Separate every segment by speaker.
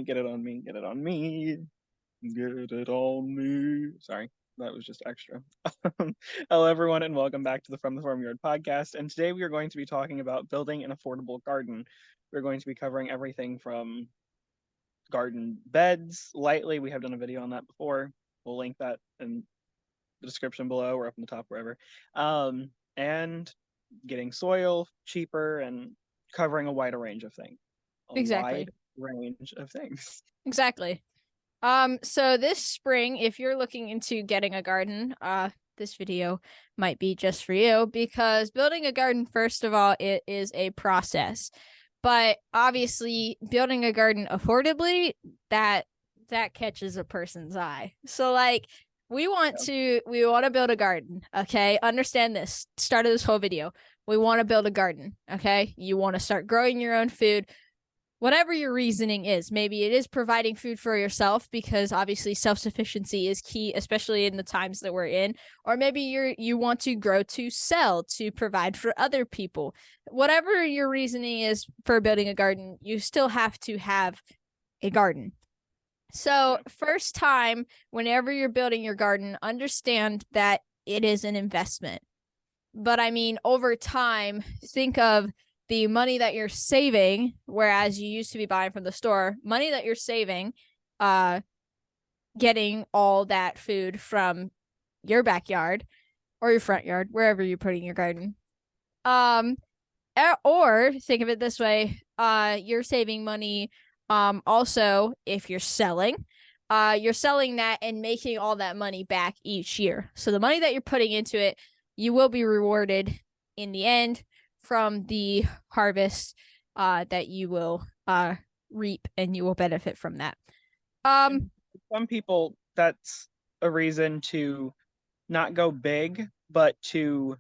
Speaker 1: me, get it on me, get it on me, get it on me. Sorry, that was just extra. Hello, everyone, and welcome back to the From the Farmyard podcast. And today we are going to be talking about building an affordable garden. We're going to be covering everything from garden beds lightly. We have done a video on that before. We'll link that in the description below or up in the top, wherever. And getting soil cheaper and covering a wider range of things.
Speaker 2: Exactly.
Speaker 1: Wide range of things.
Speaker 2: Exactly. So this spring, if you're looking into getting a garden, this video might be just for you because building a garden, first of all, it is a process. But obviously, building a garden affordably, that catches a person's eye. So like we want to build a garden, okay? Understand this. Start of this whole video. We want to build a garden, okay? You want to start growing your own food. Whatever your reasoning is, maybe it is providing food for yourself because obviously self-sufficiency is key, especially in the times that we're in, or maybe you want to grow to sell, to provide for other people. Whatever your reasoning is for building a garden, you still have to have a garden. So first time, whenever you're building your garden, understand that it is an investment. But I mean, over time, think of the money that you're saving, whereas you used to be buying from the store, money that you're saving, getting all that food from your backyard or your front yard, wherever you're putting your garden. Or think of it this way, you're saving money. Also, if you're selling that and making all that money back each year. So the money that you're putting into it, you will be rewarded in the end from the harvest that you will reap, and you will benefit from that.
Speaker 1: Some people, that's a reason to not go big, but to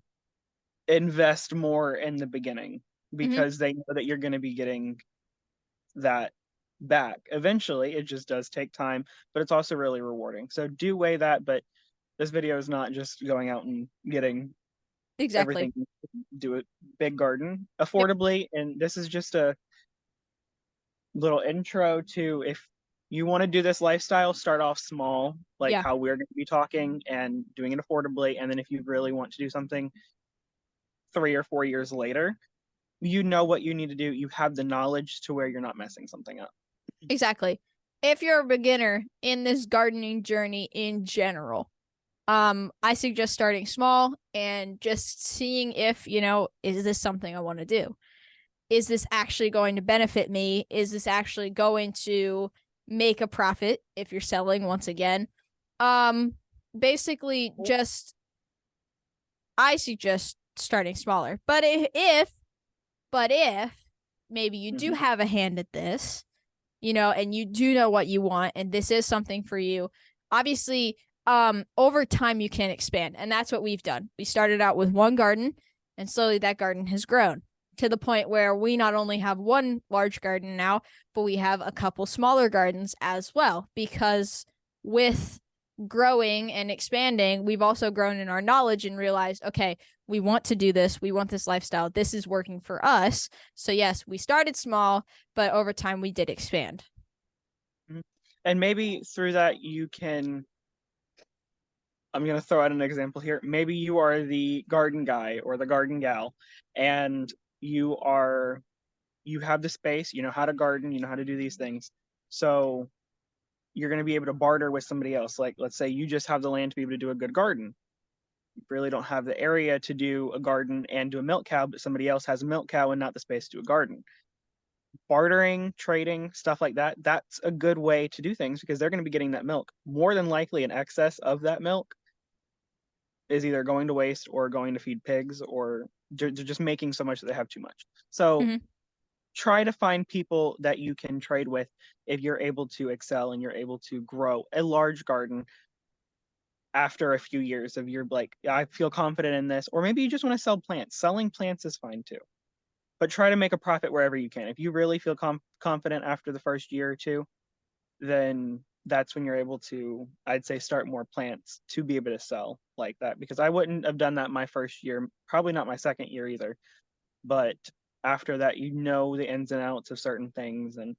Speaker 1: invest more in the beginning because they know that you're going to be getting that back eventually. It just does take time, but it's also really rewarding. So do weigh that, but this video is not just going out and getting everything. Do a big garden affordably. Yep. And this is just a little intro to, if you want to do this lifestyle, start off small, like how we're going to be talking, and doing it affordably. And then if you really want to do something 3 or 4 years later, you know what you need to do. You have the knowledge to where you're not messing something up.
Speaker 2: Exactly. If you're a beginner in this gardening journey in general, I suggest starting small and just seeing if, is this something I want to do? Is this actually going to benefit me? Is this actually going to make a profit if you're selling, once again? Basically I suggest starting smaller. But if maybe you do have a hand at this, and you do know what you want, and this is something for you, obviously, over time you can expand. And that's what we've done. We started out with one garden, and slowly that garden has grown to the point where we not only have one large garden now, but we have a couple smaller gardens as well, because with growing and expanding, we've also grown in our knowledge and realized, okay, we want to do this. We want this lifestyle. This is working for us. So yes, we started small, but over time we did expand.
Speaker 1: And maybe through that you can, I'm going to throw out an example here. Maybe you are the garden guy or the garden gal, and you have the space, you know how to garden, you know how to do these things. So you're going to be able to barter with somebody else. Like, let's say you just have the land to be able to do a good garden. You really don't have the area to do a garden and do a milk cow, but somebody else has a milk cow and not the space to do a garden. Bartering, trading, stuff like that, that's a good way to do things because they're going to be getting that milk. More than likely, an excess of that milk is either going to waste or going to feed pigs, or they're just making so much that they have too much. So try to find people that you can trade with if you're able to excel and you're able to grow a large garden after a few years of you're like, I feel confident in this. Or maybe you just want to sell plants. Selling plants is fine too. But try to make a profit wherever you can. If you really feel confident after the first year or two, then that's when you're able to, I'd say, start more plants to be able to sell like that. Because I wouldn't have done that my first year, probably not my second year either. But after that, you know the ins and outs of certain things, and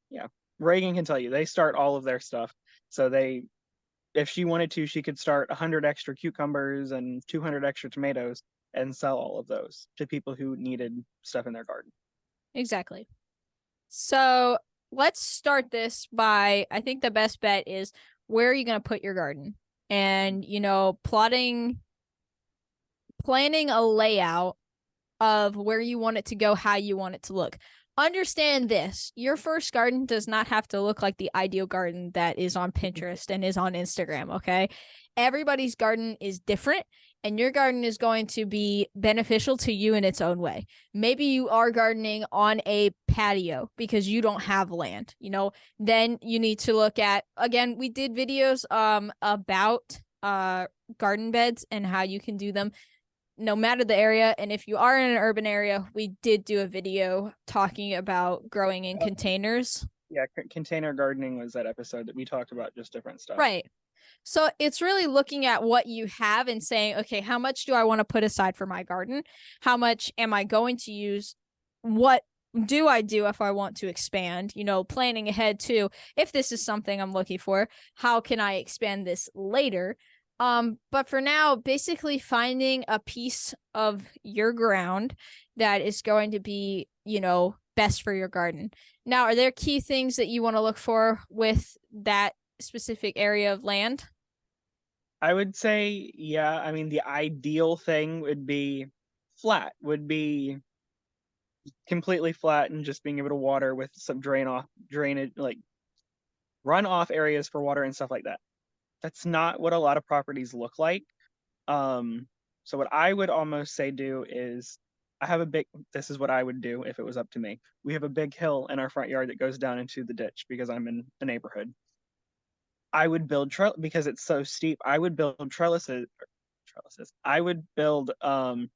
Speaker 1: Reagan can tell you they start all of their stuff. So they, if she wanted to, she could start 100 extra cucumbers and 200 extra tomatoes and sell all of those to people who needed stuff in their garden.
Speaker 2: Exactly. So let's start this by, I think the best bet is, where are you going to put your garden? And, planning a layout of where you want it to go, how you want it to look. Understand this: your first garden does not have to look like the ideal garden that is on Pinterest and is on Instagram, okay? Everybody's garden is different, and your garden is going to be beneficial to you in its own way. Maybe you are gardening on a patio because you don't have land, then you need to look at, again, we did videos about garden beds and how you can do them no matter the area. And if you are in an urban area, we did do a video talking about growing in containers.
Speaker 1: Yeah, container gardening was that episode that we talked about just different stuff.
Speaker 2: Right. So it's really looking at what you have and saying, okay, how much do I want to put aside for my garden? How much am I going to use? What do I do if I want to expand? Planning ahead too. If this is something I'm looking for, how can I expand this later? But for now, basically finding a piece of your ground that is going to be, best for your garden. Now, are there key things that you want to look for with that specific area of land?
Speaker 1: I would say, yeah. I mean, the ideal thing would be flat, would be completely flat and just being able to water with some drainage, like run off areas for water and stuff like that. That's not what a lot of properties look like. So what I would almost say do is this is what I would do if it was up to me. We have a big hill in our front yard that goes down into the ditch because I'm in the neighborhood. I would build because it's so steep. I would build trellises. I would build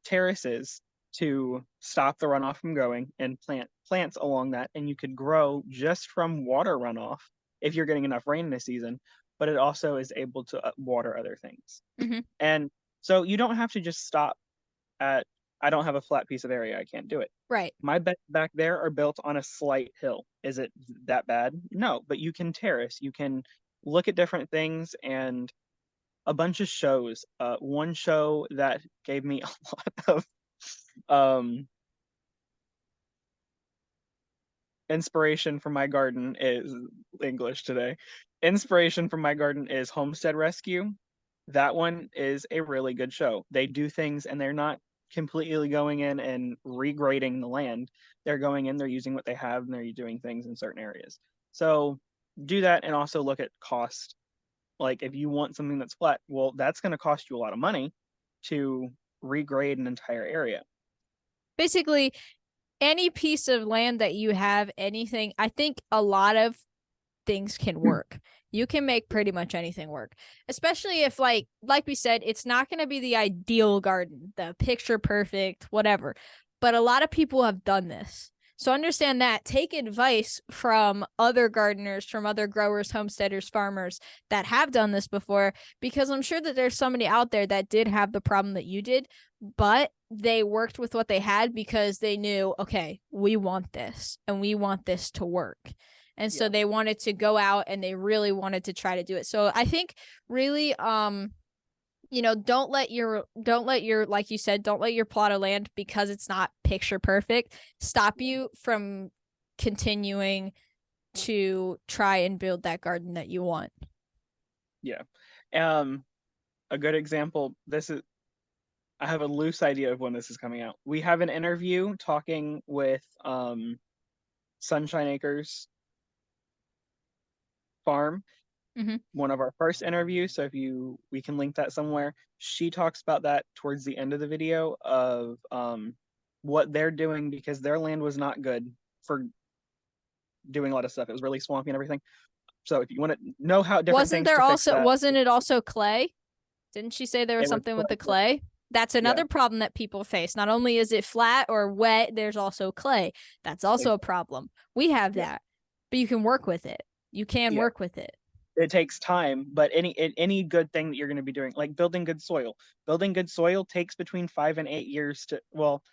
Speaker 1: terraces to stop the runoff from going and plant plants along that, and you could grow just from water runoff if you're getting enough rain in a season. But it also is able to water other things,
Speaker 2: Mm-hmm.
Speaker 1: and so you don't have to just stop at I don't have a flat piece of area. I can't do it.
Speaker 2: Right.
Speaker 1: My beds back there are built on a slight hill. Is it that bad? No, but you can terrace. You can look at different things and a bunch of shows. One show that gave me a lot of um, inspiration from my garden is English today. Inspiration from my garden is Homestead Rescue. That one is a really good show. They do things and they're not completely going in and regrading the land. They're going in, they're using what they have, and they're doing things in certain areas. So do that and also look at cost. Like if you want something that's flat, well, that's going to cost you a lot of money to regrade an entire area.
Speaker 2: Basically, any piece of land that you have, anything, I think a lot of things can work. You can make pretty much anything work, especially if like we said, it's not going to be the ideal garden, the picture perfect, whatever. But a lot of people have done this. So understand that. Take advice from other gardeners, from other growers, homesteaders, farmers that have done this before, because I'm sure that there's somebody out there that did have the problem that you did, but they worked with what they had because they knew, okay, we want this and we want this to work. And so they wanted to go out and they really wanted to try to do it. So I think really don't let your like you said, don't let your plot of land, because it's not picture perfect, stop you from continuing to try and build that garden that you want.
Speaker 1: Yeah. A good example, I have a loose idea of when this is coming out. We have an interview talking with Sunshine Acres Farm,
Speaker 2: Mm-hmm.
Speaker 1: one of our first interviews. So we can link that somewhere. She talks about that towards the end of the video of what they're doing because their land was not good for doing a lot of stuff. It was really swampy and everything. So if you want to know how different things to fix that,
Speaker 2: wasn't it also clay? Didn't she say there was
Speaker 1: it was
Speaker 2: something with the clay? That's
Speaker 1: yeah,
Speaker 2: another problem that people face. Not only is it flat or wet, there's also clay. That's also a problem. We have that, but you can work with it. You can work with it.
Speaker 1: It takes time, but any good thing that you're going to be doing, like building good soil takes between 5 and 8 years to, well,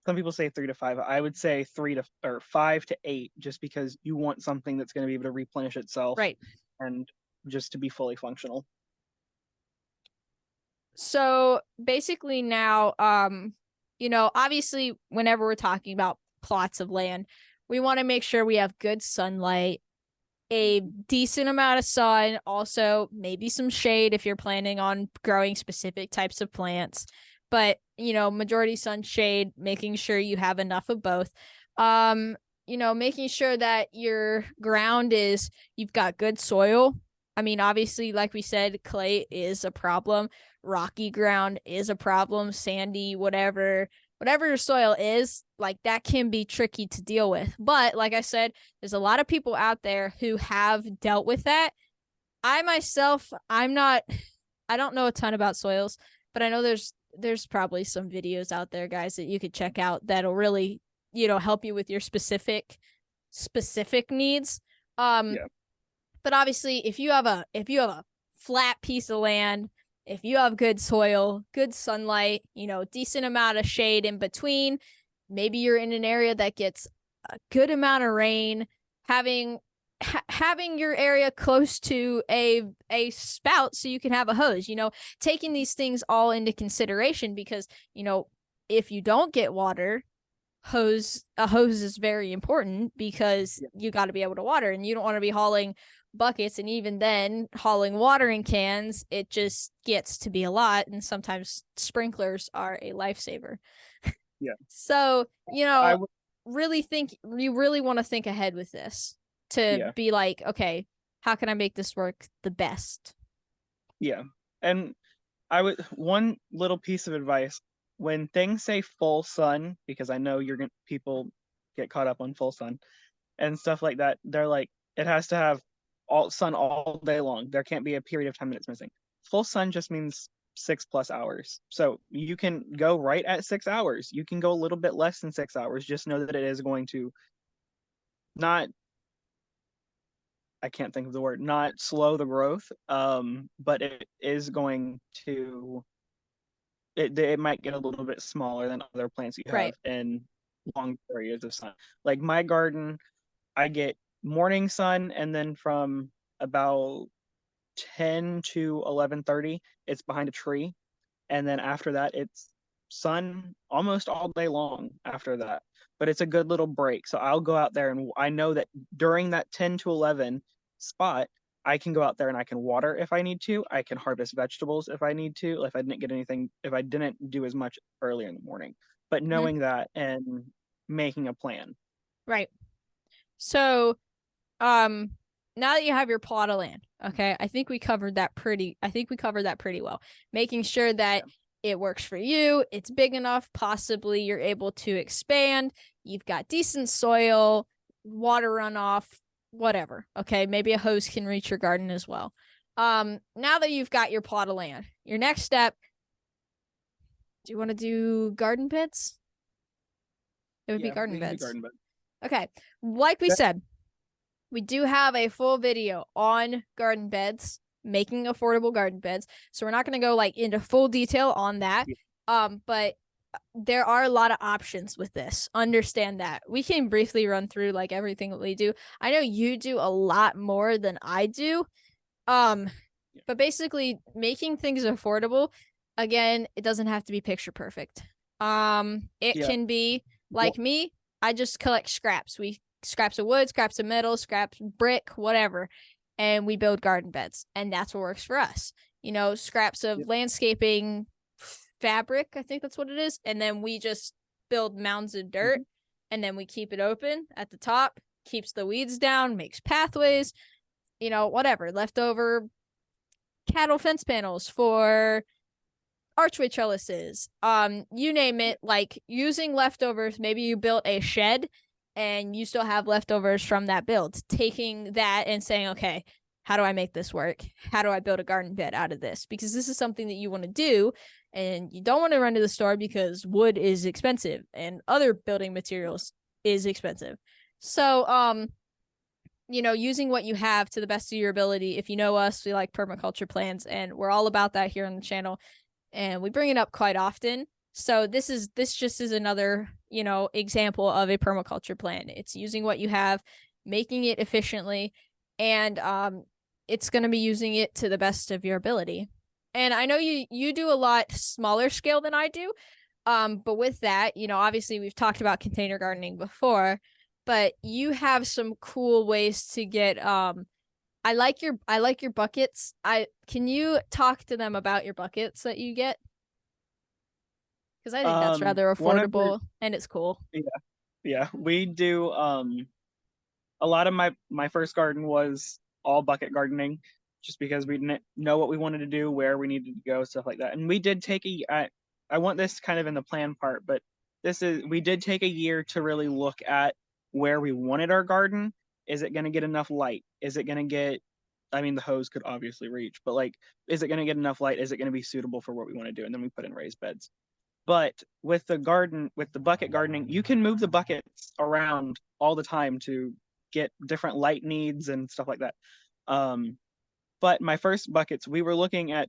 Speaker 1: some people say 3 to 5. I would say 5 to 8, just because you want something that's going to be able to replenish itself
Speaker 2: Right.
Speaker 1: and just to be fully functional.
Speaker 2: So basically now, obviously whenever we're talking about plots of land, we want to make sure we have good sunlight, a decent amount of sun, also maybe some shade if you're planning on growing specific types of plants. But, majority sun, shade, making sure you have enough of both. Making sure that your ground you've got good soil. I mean, obviously, like we said, clay is a problem. Rocky ground is a problem. Sandy, whatever your soil is, like that can be tricky to deal with. But like I said, there's a lot of people out there who have dealt with that. I myself, I don't know a ton about soils, but I know there's probably some videos out there, guys, that you could check out that'll really, help you with your specific needs.
Speaker 1: Yeah.
Speaker 2: But obviously if you have a flat piece of land, if you have good soil, good sunlight, decent amount of shade in between, maybe you're in an area that gets a good amount of rain, having your area close to a spout so you can have a hose, taking these things all into consideration because, if you don't get water, a hose is very important because you got to be able to water, and you don't want to be hauling buckets, and even then hauling watering cans, it just gets to be a lot, and sometimes sprinklers are a lifesaver.
Speaker 1: Yeah.
Speaker 2: So
Speaker 1: I would,
Speaker 2: you really want to think ahead with this to
Speaker 1: yeah.
Speaker 2: be like, okay, how can I make this work the best?
Speaker 1: Yeah. And one little piece of advice, when things say full sun, because I know people get caught up on full sun and stuff like that, they're like, it has to have all sun all day long. There can't be a period of time that it's missing. Full sun just means 6+ hours. So you can go right at 6 hours. You can go a little bit less than 6 hours. Just know that it is going to not, I can't think of the word, not slow the growth, but it is going to, it might get a little bit smaller than other plants you have
Speaker 2: Right.
Speaker 1: in long periods of sun. Like my garden, I get morning sun, and then from about 10 to 11:30, it's behind a tree, and then after that, it's sun almost all day long after that. But it's a good little break. So I'll go out there, and I know that during that 10 to 11 spot, I can go out there and I can water if I need to. I can harvest vegetables if I need to, if I didn't do as much earlier in the morning. But
Speaker 2: Mm-hmm.
Speaker 1: knowing that and making a plan.
Speaker 2: Right. So um now that you have your plot of land, okay, I think we covered that pretty well. Making sure that it works for you, it's big enough, possibly you're able to expand, you've got decent soil, water runoff, whatever. Okay, maybe a hose can reach your garden as well. Now that you've got your plot of land, your next step, do you want to do garden beds? It would be garden
Speaker 1: We can do
Speaker 2: beds.
Speaker 1: garden bed.
Speaker 2: Okay, like we said, we do have a full video on garden beds, making affordable garden beds. So we're not going to go like into full detail on that. But there are a lot of options with this. Understand that. We can briefly run through like everything that we do. I know you do a lot more than I do. But basically making things affordable, again, it doesn't have to be picture perfect. It can be like me, I just collect scraps. Scraps of wood, scraps of metal, scraps brick, whatever, and we build garden beds, and that's what works for us. Scraps of landscaping fabric, I think that's what it is, and then we just build mounds of dirt, and then we keep it open at the top, keeps the weeds down, makes pathways, whatever, leftover cattle fence panels for archway trellises, you name it, like using leftovers. Maybe you built a shed and you still have leftovers from that build, taking that and saying, okay, how do I make this work? How do I build a garden bed out of this? Because this is something that you want to do, and you don't want to run to the store because wood is expensive and other building materials is expensive. So using what you have to the best of your ability. If you know us, we like permaculture plans, and we're all about that here on the channel, and we bring it up quite often. So this just is another, example of a permaculture plan. It's using what you have, making it efficiently, and it's going to be using it to the best of your ability. And I know you do a lot smaller scale than I do. But with that, obviously we've talked about container gardening before, but you have some cool ways to get I like your buckets. I Can you talk to them about your buckets that you get? Because I think that's rather
Speaker 1: One of the
Speaker 2: affordable and it's cool.
Speaker 1: yeah, yeah, we do a lot of my first garden was all bucket gardening, just because we didn't know what we wanted to do, where we needed to go, stuff like that. And we did take I want this kind of in the plan part, but we did take a year to really look at where we wanted our garden. Is it going to get enough light? Is it going to get, I mean, the hose could obviously reach, but like, is it going to get enough light? Is it going to be suitable for what we want to do? And then we put in raised beds. But with the bucket gardening, you can move the buckets around all the time to get different light needs and stuff like that. Um, but my first buckets, we were looking at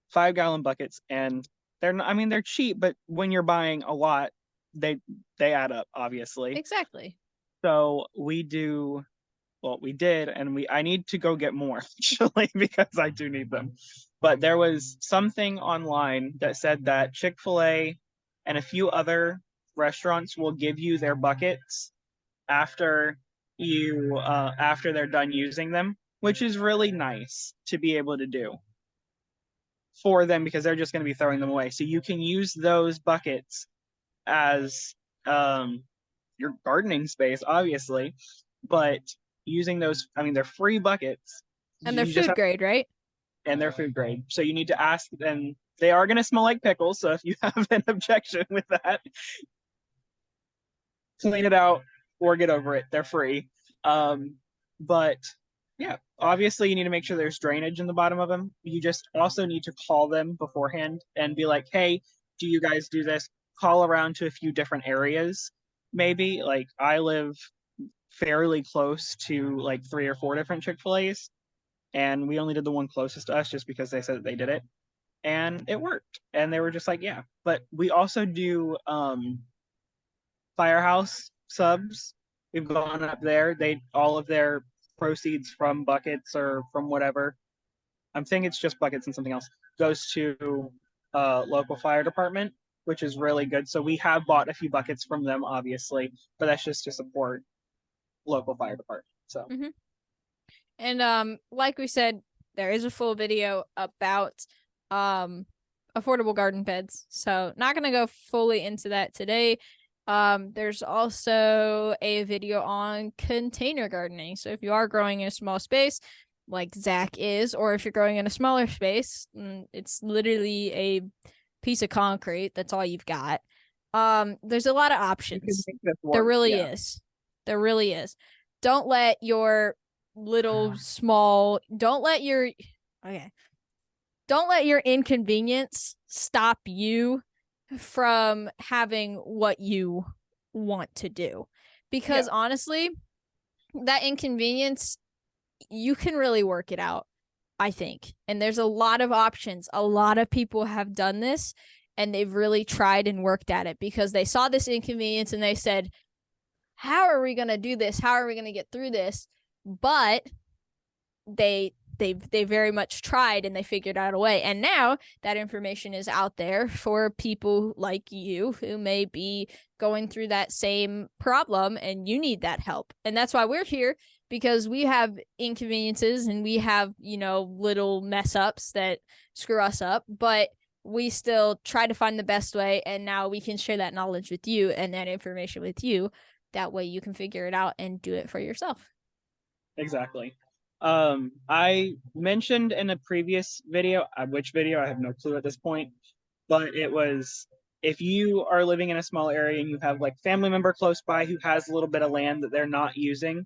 Speaker 1: 5 gallon buckets, and they're not, I mean, they're cheap, but when you're buying a lot, they they add up, obviously.
Speaker 2: Exactly.
Speaker 1: So we did, and I need to go get more actually, because I do need them. But there was something online that said that Chick-fil-A and a few other restaurants will give you their buckets after after they're done using them, which is really nice to be able to do for them, because they're just going to be throwing them away. So you can use those buckets as your gardening space, obviously, but using those, I mean, they're free buckets.
Speaker 2: And they're
Speaker 1: You just
Speaker 2: food
Speaker 1: have,
Speaker 2: grade, right?
Speaker 1: and they're food grade. So you need to ask them. They are going to smell like pickles. So if you have an objection with that, clean it out or get over it. They're free. But yeah, obviously you need to make sure there's drainage in the bottom of them. You just also need to call them beforehand and be like, hey, do you guys do this? Call around to a few different areas. Maybe like I live fairly close to like 3 or 4 different Chick-fil-A's, and we only did the one closest to us just because they said that they did it, and it worked. And they were just like, yeah. But we also do Firehouse subs. We've gone up there. They all of their proceeds from buckets or from whatever. I'm saying it's just buckets and something else goes to local fire department, which is really good. So we have bought a few buckets from them, obviously, but that's just to support local fire department. So
Speaker 2: Mm-hmm. And like we said, there is a full video about affordable garden beds. So not gonna go fully into that today. There's also a video on container gardening. So if you are growing in a small space, like Zach is, or if you're growing in a smaller space, it's literally a piece of concrete. That's all you've got. There's a lot of options. There really
Speaker 1: yeah.
Speaker 2: is. There really is. Don't let your little small don't let your okay don't let your inconvenience stop you from having what you want to do, because
Speaker 1: Yeah.
Speaker 2: honestly, that inconvenience, you can really work it out, I think. And there's a lot of options. A lot of people have done this and they've really tried and worked at it because they saw this inconvenience and they said, how are we going to do this? How are we going to get through this? But they very much tried and they figured out a way. And now that information is out there for people like you who may be going through that same problem and you need that help. And that's why we're here, because we have inconveniences and we have, little mess ups that screw us up, but we still try to find the best way. And now we can share that knowledge with you and that information with you. That way you can figure it out and do it for yourself.
Speaker 1: Exactly. I mentioned in a previous video, which video I have no clue at this point, but it was, if you are living in a small area and you have like family member close by who has a little bit of land that they're not using.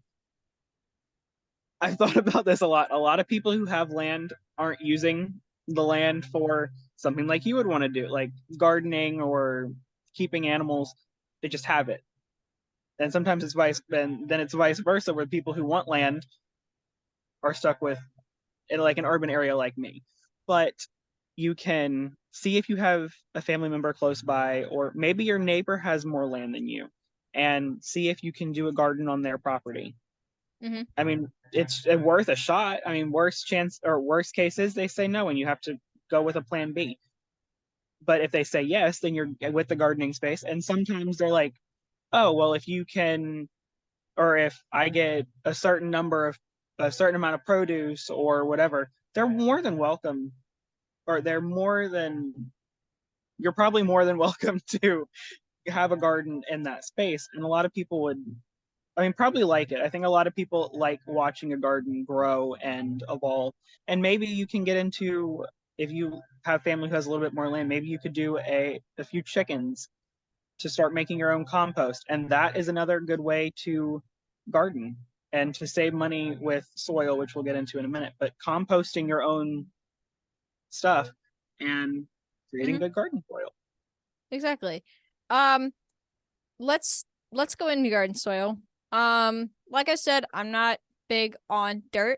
Speaker 1: I've thought about this a lot. A lot of people who have land aren't using the land for something like you would want to do, like gardening or keeping animals. They just have it. And sometimes then it's vice versa, where people who want land are stuck with in like an urban area like me. But you can see if you have a family member close by, or maybe your neighbor has more land than you, and see if you can do a garden on their property.
Speaker 2: Hmm.
Speaker 1: I mean, it's worth a shot. I mean, worst chance or worst case is they say no and you have to go with a plan B. But if they say yes, then you're with the gardening space. And sometimes they're like, oh, well, if you can, or if I get a certain amount of produce or whatever, they're more than welcome, or you're probably more than welcome to have a garden in that space. And a lot of people would, I mean, probably like it. I think a lot of people like watching a garden grow and evolve. And maybe you can get into, if you have family who has a little bit more land, maybe you could do a few chickens to start making your own compost. And that is another good way to garden and to save money with soil, which we'll get into in a minute. But composting your own stuff and creating
Speaker 2: Hmm.
Speaker 1: good garden soil.
Speaker 2: Exactly. Um, let's go into garden soil. Like I said, I'm not big on dirt.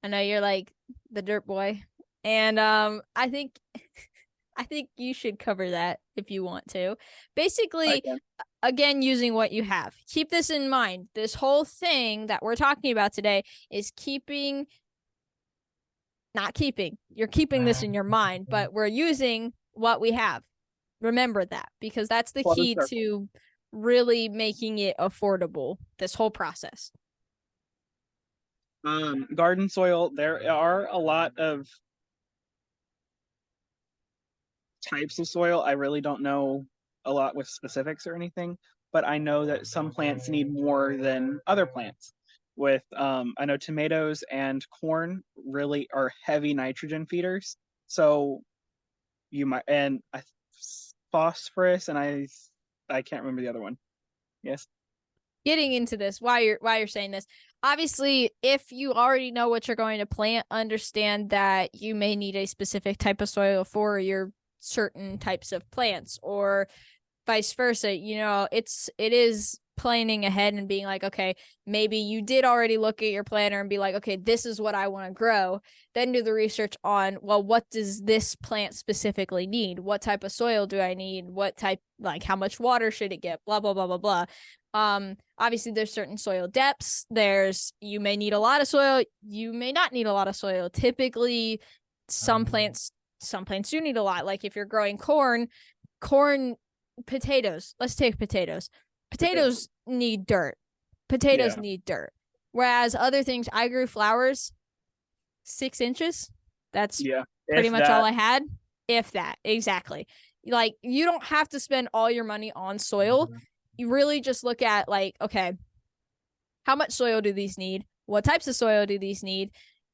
Speaker 2: I know you're like the dirt boy. And I think I think you should cover that if you want to. Basically,
Speaker 1: Again,
Speaker 2: again, using what you have. Keep this in mind. This whole thing that we're talking about today is not keeping. You're keeping this in your mind, but we're using what we have. Remember that because that's the
Speaker 1: close
Speaker 2: key
Speaker 1: circle.
Speaker 2: to really making it affordable, this whole process.
Speaker 1: Garden soil, there are a lot of types of soil. I really don't know a lot with specifics or anything, but I know that some plants need more than other plants. I know tomatoes and corn really are heavy nitrogen feeders. So you might, and phosphorus, and I can't remember the other one. Yes.
Speaker 2: Getting into this, why you're saying this, obviously, if you already know what you're going to plant, understand that you may need a specific type of soil for your certain types of plants, or vice versa. It is planning ahead and being like, okay, maybe you did already look at your planner and be like, okay, this is what I want to grow. Then do the research on, well, what does this plant specifically need? What type of soil do I need? What type, like, how much water should it get? Blah, blah, blah, blah, blah. Obviously, there's certain soil depths. You may need a lot of soil. You may not need a lot of soil. Typically, some plants, some plants do need a lot. Like if you're growing corn potatoes. Let's take potatoes. Potatoes need dirt. Potatoes
Speaker 1: Yeah.
Speaker 2: need dirt. Whereas other things, I grew flowers 6 inches. That's
Speaker 1: Yeah.
Speaker 2: pretty
Speaker 1: If
Speaker 2: much all
Speaker 1: that.
Speaker 2: I had. If that, exactly. Like, you don't have to spend all your money on soil. You really just look at, like, okay, how much soil do these need? What types of soil do these need?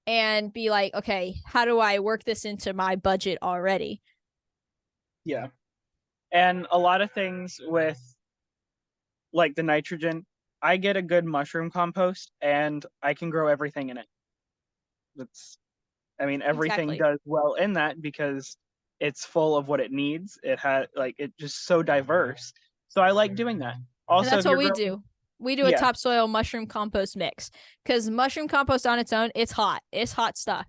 Speaker 2: And be like, okay, how do I work this into my budget already?
Speaker 1: Yeah. And a lot of things with like the nitrogen, I get a good mushroom compost and I can grow everything in it. That's, I mean, everything
Speaker 2: Exactly.
Speaker 1: does well in that because it's full of what it needs. It has like it's just so diverse. So I like doing that.
Speaker 2: And
Speaker 1: Also,
Speaker 2: that's
Speaker 1: if
Speaker 2: what
Speaker 1: you're
Speaker 2: we
Speaker 1: growing,
Speaker 2: do. We do a
Speaker 1: yeah,
Speaker 2: topsoil mushroom compost mix because mushroom compost on its own, it's hot. It's hot stuff.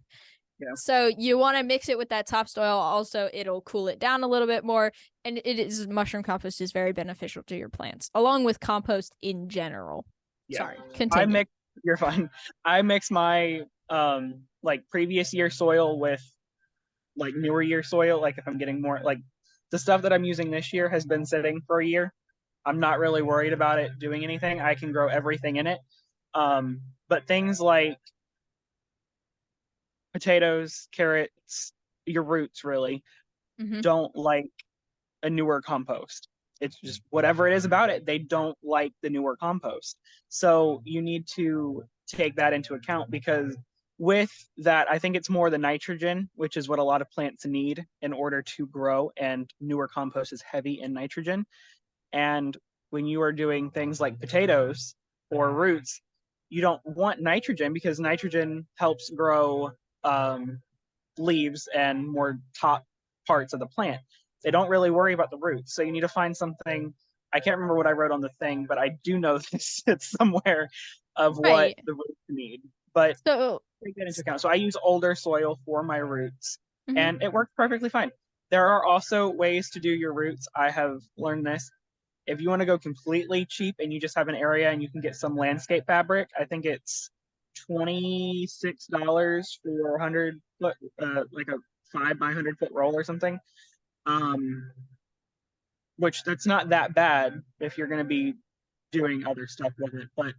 Speaker 1: yeah,
Speaker 2: So you want to mix it with that topsoil. Also, it'll cool it down a little bit more. And mushroom compost is very beneficial to your plants, along with compost in general.
Speaker 1: yeah.
Speaker 2: Sorry,
Speaker 1: I
Speaker 2: continue.
Speaker 1: mix. You're fine. I mix my like previous year soil with like newer year soil. Like if I'm getting more like the stuff that I'm using this year has been sitting for a year. I'm not really worried about it doing anything. I can grow everything in it. But things like potatoes, carrots, your roots really
Speaker 2: Mm-hmm.
Speaker 1: don't like a newer compost. It's just whatever it is about it, they don't like the newer compost. So you need to take that into account because with that, I think it's more the nitrogen, which is what a lot of plants need in order to grow, and newer compost is heavy in nitrogen. And when you are doing things like potatoes or roots, you don't want nitrogen because nitrogen helps grow um, leaves and more top parts of the plant. They don't really worry about the roots. So you need to find something. I can't remember what I wrote on the thing, but I do know this it's somewhere of what
Speaker 2: Right.
Speaker 1: the roots need. But
Speaker 2: So,
Speaker 1: take that into account. So I use older soil for my roots
Speaker 2: mhm.
Speaker 1: and it works perfectly fine. There are also ways to do your roots. I have learned this. If you want to go completely cheap and you just have an area and you can get some landscape fabric, I think it's $26 for 100 foot, like a 5 by 100 foot roll or something. Um, which that's not that bad if you're going to be doing other stuff with it. But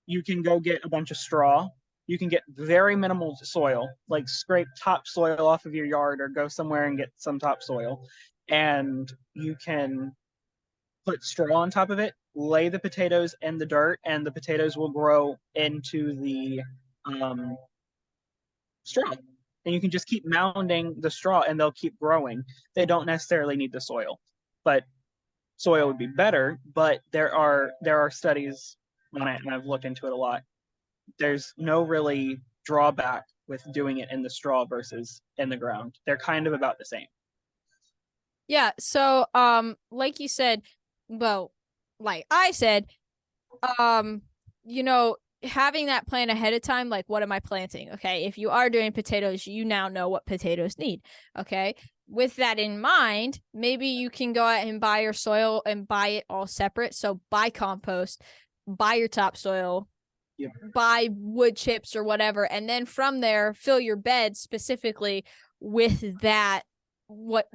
Speaker 1: you can go get a bunch of straw. You can get very minimal soil, like scrape topsoil off of your yard or go somewhere and get some topsoil. And you can put straw on top of it, lay the potatoes in the dirt, and the potatoes will grow into the um, straw. And you can just keep mounding the straw and they'll keep growing. They don't necessarily need the soil, but soil would be better. But there are studies on it, and I've looked into it a lot. There's no really drawback with doing it in the straw versus in the ground. They're kind of about the same.
Speaker 2: Yeah, so like you said, well, like I said, um, you know, having that plan ahead of time, like what am I planting? Okay, if you are doing potatoes, you now know what potatoes need. Okay, with that in mind, maybe you can go out and buy your soil and buy it all separate. So buy compost, buy your topsoil,
Speaker 1: Yep.
Speaker 2: buy wood chips or whatever, and then from there fill your bed specifically with that what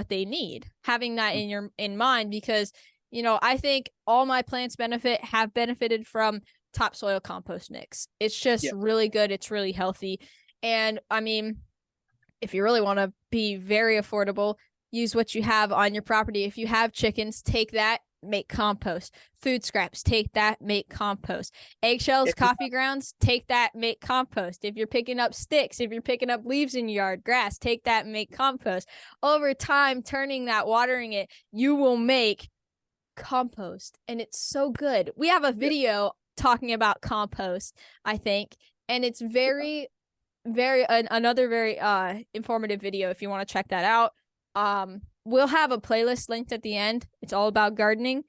Speaker 2: they need, having that in mind, because I think all my plants have benefited from topsoil compost mix. It's just
Speaker 1: Yep.
Speaker 2: really good, it's really healthy. And I mean, if you really want to be very affordable, use what you have on your property. If you have chickens, take that, make compost. Food scraps, take that, make compost. Eggshells,
Speaker 1: If you,
Speaker 2: coffee grounds, take that, make compost. If you're picking up sticks, if you're picking up leaves in your yard, grass, take that and make compost. Over time, turning that, watering it, you will make compost. And it's so good. We have a video talking about compost, I think, and it's another very informative video if you want to check that out. We'll have a playlist linked at the end. It's all about gardening,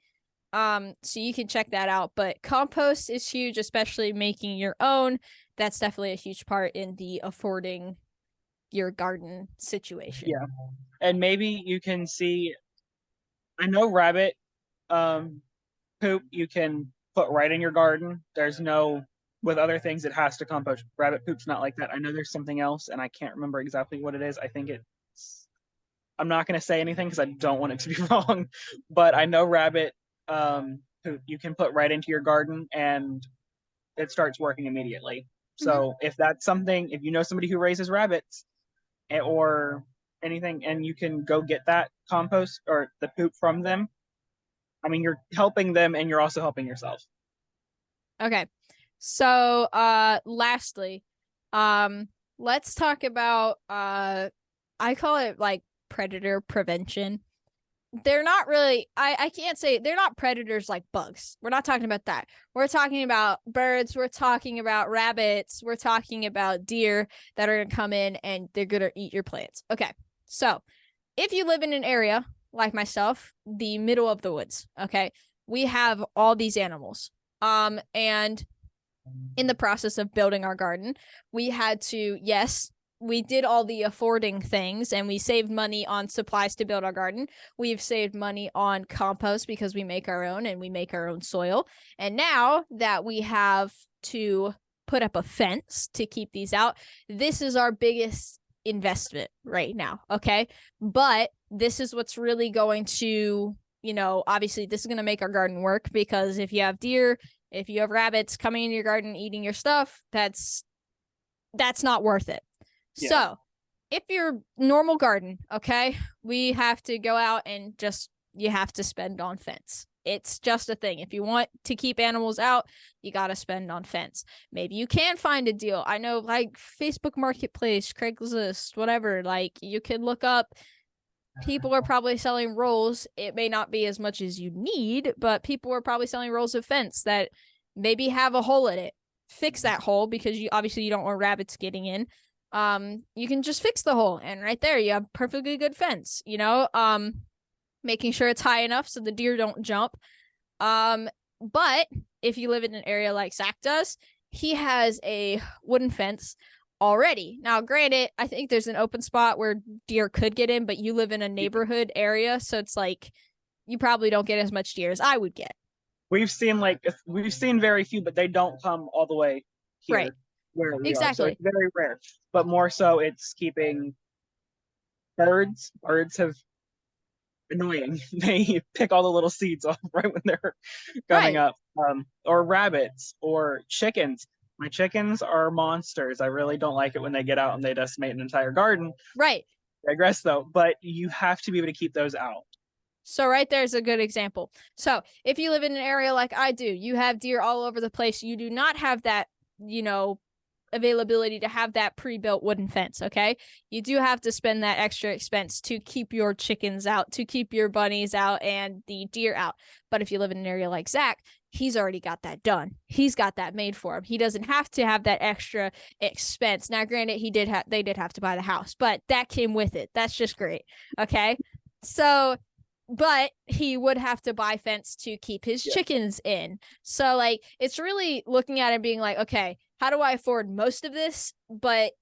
Speaker 2: so you can check that out. But compost is huge, especially making your own. That's definitely a huge part in the affording your garden situation.
Speaker 1: yeah, and maybe you can see. I know rabbit poop you can put right in your garden. There's no with other things it has to compost. Rabbit poop's not like that. I know there's something else, and I can't remember exactly what it is. I think it's. I'm not going to say anything because I don't want it to be wrong, but I know rabbit poop you can put right into your garden and it starts working immediately. So if that's something, if you know somebody who raises rabbits or anything, and you can go get that compost or the poop from them, I mean, you're helping them and you're also helping yourself.
Speaker 2: Okay. So, lastly, let's talk about, I call it like predator prevention. They're not really, I can't say they're not predators like bugs. We're not talking about that. We're talking about birds. We're talking about rabbits. We're talking about deer that are going to come in and they're going to eat your plants. Okay. So if you live in an area like myself, the middle of the woods, okay, we have all these animals. And in the process of building our garden, we had to, yes, we did all the affording things and we saved money on supplies to build our garden. We've saved money on compost because we make our own and we make our own soil. And now that we have to put up a fence to keep these out, this is our biggest investment right now. Okay. But this is what's really going to, obviously this is going to make our garden work, because if you have deer, if you have rabbits coming into your garden eating your stuff, that's not worth it. Yeah. So if you're normal garden, okay, we have to go out and you have to spend on fence. It's just a thing. If you want to keep animals out, you got to spend on fence. Maybe you can find a deal. I know, like Facebook Marketplace, Craigslist, whatever, like you can look up. People are probably selling rolls. It may not be as much as you need, but people are probably selling rolls of fence that maybe have a hole in it. Fix that hole, because you don't want rabbits getting in. You can just fix the hole, and right there you have perfectly good fence, making sure it's high enough so the deer don't jump. But if you live in an area like Zach does, he has a wooden fence already. Now, granted, I think there's an open spot where deer could get in, but you live in a neighborhood area, so it's like you probably don't get as much deer as I would get.
Speaker 1: We've seen very few, but they don't come all the way
Speaker 2: Right.
Speaker 1: here where we are. So
Speaker 2: Exactly.
Speaker 1: it's very rare. But more so it's keeping birds. Birds have annoying. They pick all the little seeds off right when they're coming
Speaker 2: Right.
Speaker 1: up. Or rabbits or chickens. My chickens are monsters. I really don't like it when they get out and they decimate an entire garden.
Speaker 2: Right.
Speaker 1: Digress though, but you have to be able to keep those out.
Speaker 2: So right there's a good example. So if you live in an area like I do, you have deer all over the place. You do not have that, availability to have that pre-built wooden fence. Okay, you do have to spend that extra expense to keep your chickens out, to keep your bunnies out, and the deer out. But if you live in an area like Zach, he's already got that done. He's got that made for him. He doesn't have to have that extra expense. Now, granted, they did have to buy the house, but that came with it. That's just great. Okay, so but he would have to buy fence to keep his chickens in. So like it's really looking at it being like, okay, how do I afford most of this? But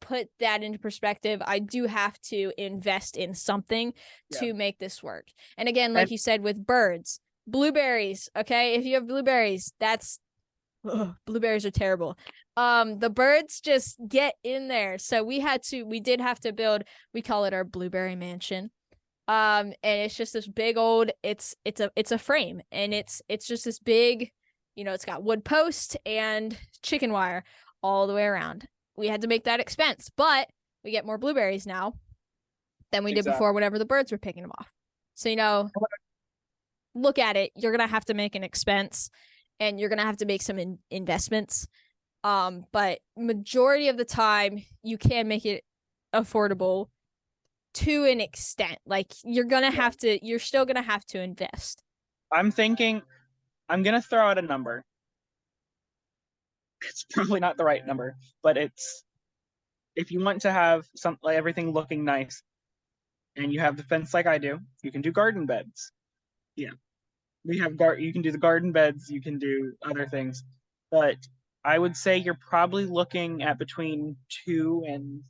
Speaker 2: put that into perspective. I do have to invest in something to make this work. And again, like you said, with birds, blueberries. Okay, if you have blueberries, blueberries are terrible. The birds just get in there. So we did have to build, we call it our blueberry mansion. And it's just this big old, it's a frame, and it's just this big, it's got wood post and chicken wire all the way around. We had to make that expense, but we get more blueberries now than we did before whenever the birds were picking them off. So, look at it, you're gonna have to make an expense and you're gonna have to make some investments. But majority of the time you can make it affordable to an extent. Like you're still gonna have to invest.
Speaker 1: I'm thinking I'm gonna throw out a number. It's probably not the right number, but it's if you want to have like everything looking nice and you have the fence like I do, you can do garden beds. Yeah. You can do the garden beds, you can do other things. But I would say you're probably looking at between 2 and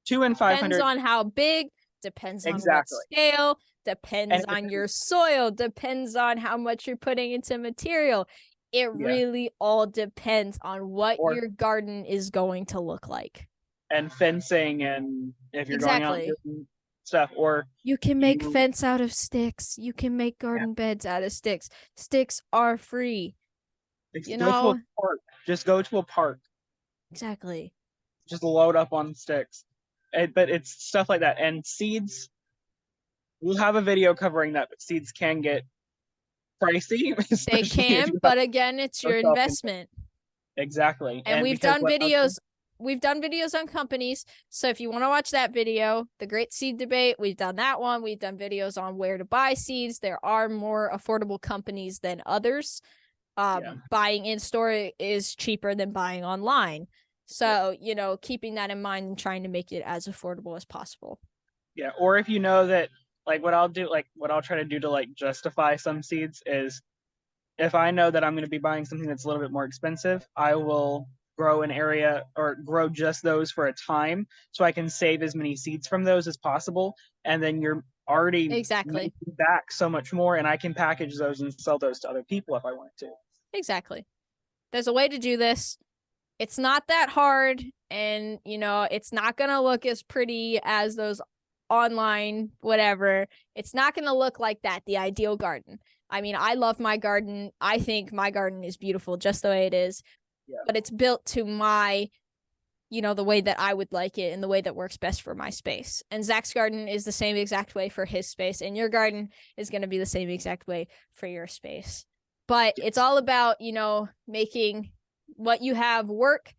Speaker 1: 500.
Speaker 2: Depends on how big, depends on what scale, depends on your soil, depends on how much you're putting into material. It really all depends on what your garden is going to look like.
Speaker 1: And fencing, and if you're going out and stuff, or
Speaker 2: you can make fence out of sticks. You can make garden beds out of sticks. Sticks are free.
Speaker 1: Go to a park. Just go to a park.
Speaker 2: Exactly.
Speaker 1: Just load up on sticks. But it's stuff like that. And seeds, we'll have a video covering that, but seeds can get pricey.
Speaker 2: They can, but again, it's your investment.
Speaker 1: Exactly.
Speaker 2: And we've done videos on companies. So if you want to watch that video, the Great Seed Debate, we've done that one. We've done videos on where to buy seeds. There are more affordable companies than others. Buying in store is cheaper than buying online. So, keeping that in mind and trying to make it as affordable as possible.
Speaker 1: Yeah. Or if you know that, like what I'll try to do to like justify some seeds is if I know that I'm going to be buying something that's a little bit more expensive, I will grow an area or grow just those for a time so I can save as many seeds from those as possible. And then you're already making back so much more, and I can package those and sell those to other people if I want to.
Speaker 2: Exactly. There's a way to do this. It's not that hard, and it's not gonna look as pretty as those online whatever. It's not gonna look like that, the ideal garden. I mean, I love my garden. I think my garden is beautiful just the way it is. But it's built to my, the way that I would like it and the way that works best for my space. And Zach's garden is the same exact way for his space, and your garden is going to be the same exact way for your space. But it's all about, making what you have work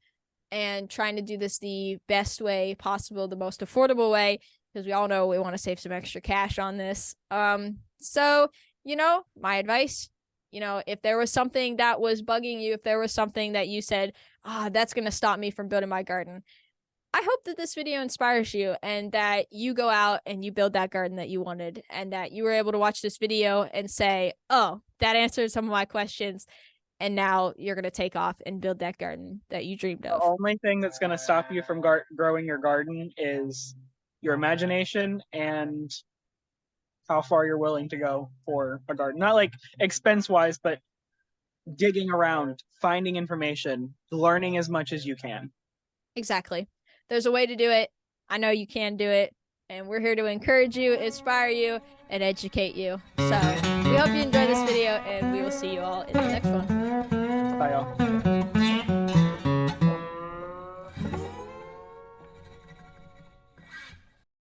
Speaker 2: and trying to do this the best way possible, the most affordable way, because we all know we want to save some extra cash on this. So, my advice, if there was something that was bugging you, if there was something that you said, that's going to stop me from building my garden, I hope that this video inspires you and that you go out and you build that garden that you wanted, and that you were able to watch this video and say, oh, that answered some of my questions. and now you're going to take off and build that garden that you dreamed
Speaker 1: The
Speaker 2: of.
Speaker 1: only thing that's going to stop you from growing your garden is your imagination and how far you're willing to go for a garden. Not like expense wise, but digging around, finding information, learning as much as you can.
Speaker 2: Exactly. There's a way to do it. I know you can do it. And we're here to encourage you, inspire you, and educate you. So we hope you enjoy this video, and we will see you all in the next one.
Speaker 1: Bye, y'all.